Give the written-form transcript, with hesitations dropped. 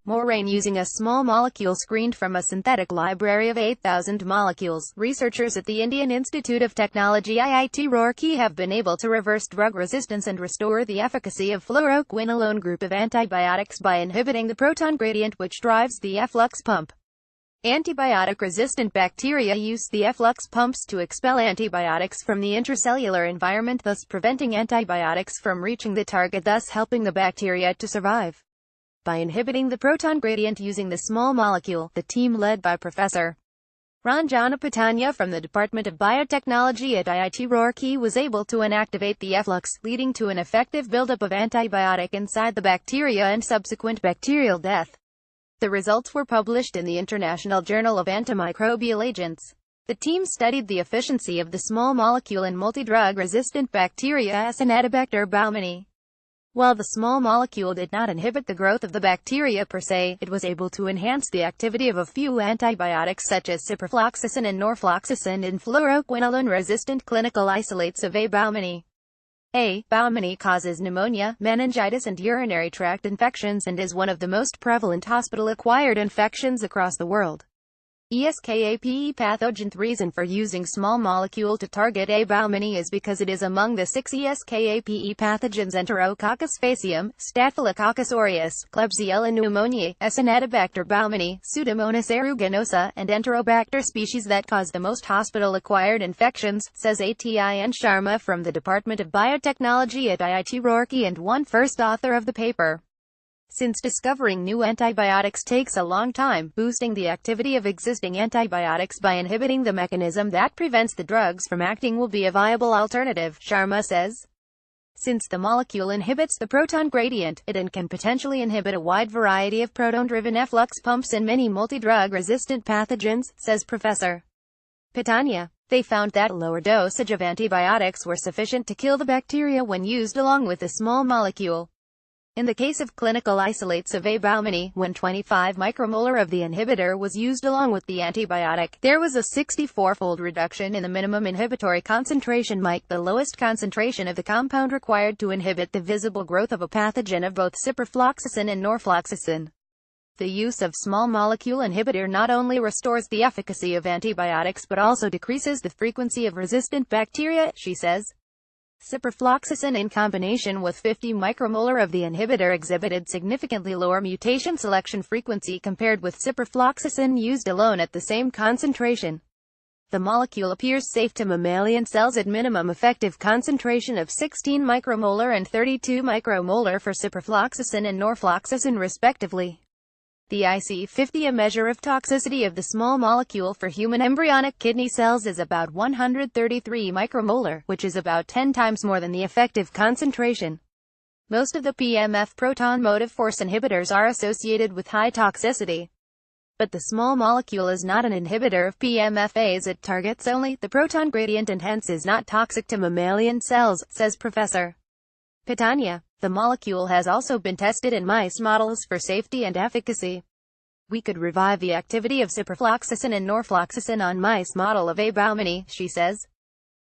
Moraine using a small molecule screened from a synthetic library of 8,000 molecules. Researchers at the Indian Institute of Technology IIT Roorkee have been able to reverse drug resistance and restore the efficacy of fluoroquinolone group of antibiotics by inhibiting the proton gradient which drives the efflux pump. Antibiotic-resistant bacteria use the efflux pumps to expel antibiotics from the intracellular environment, thus preventing antibiotics from reaching the target, thus helping the bacteria to survive. By inhibiting the proton gradient using the small molecule, the team led by Professor Ranjana Patania from the Department of Biotechnology at IIT Roorkee was able to inactivate the efflux, leading to an effective buildup of antibiotic inside the bacteria and subsequent bacterial death. The results were published in the International Journal of Antimicrobial Agents. The team studied the efficiency of the small molecule in multi-drug-resistant bacteria Acinetobacter baumannii. While the small molecule did not inhibit the growth of the bacteria per se, it was able to enhance the activity of a few antibiotics such as ciprofloxacin and norfloxacin in fluoroquinolone-resistant clinical isolates of A. baumannii. A. baumannii causes pneumonia, meningitis and urinary tract infections and is one of the most prevalent hospital-acquired infections across the world. ESKAPE pathogen. The reason for using small molecule to target A. baumannii is because it is among the 6 ESKAPE pathogens: Enterococcus faecium, Staphylococcus aureus, Klebsiella pneumoniae, Acinetobacter baumannii, Pseudomonas aeruginosa, and Enterobacter species that cause the most hospital-acquired infections, says Atn Sharma from the Department of Biotechnology at IIT Roorkee and one first author of the paper. Since discovering new antibiotics takes a long time, boosting the activity of existing antibiotics by inhibiting the mechanism that prevents the drugs from acting will be a viable alternative, Sharma says. Since the molecule inhibits the proton gradient, it can potentially inhibit a wide variety of proton-driven efflux pumps in many multi-drug-resistant pathogens, says Professor Patania. They found that a lower dosage of antibiotics were sufficient to kill the bacteria when used along with a small molecule. In the case of clinical isolates of A. baumannii, when 25 micromolar of the inhibitor was used along with the antibiotic, there was a 64-fold reduction in the minimum inhibitory concentration, the lowest concentration of the compound required to inhibit the visible growth of a pathogen of both ciprofloxacin and norfloxacin. The use of small molecule inhibitor not only restores the efficacy of antibiotics but also decreases the frequency of resistant bacteria, she says. Ciprofloxacin in combination with 50 micromolar of the inhibitor exhibited significantly lower mutation selection frequency compared with ciprofloxacin used alone at the same concentration. The molecule appears safe to mammalian cells at minimum effective concentration of 16 micromolar and 32 micromolar for ciprofloxacin and norfloxacin respectively. The IC50, a measure of toxicity of the small molecule for human embryonic kidney cells, is about 133 micromolar, which is about 10 times more than the effective concentration. Most of the PMF proton motive force inhibitors are associated with high toxicity. But the small molecule is not an inhibitor of PMFAs, it targets only the proton gradient and hence is not toxic to mammalian cells, says Professor Patania. The molecule has also been tested in mice models for safety and efficacy. We could revive the activity of ciprofloxacin and norfloxacin on mice model of A. baumannii, she says.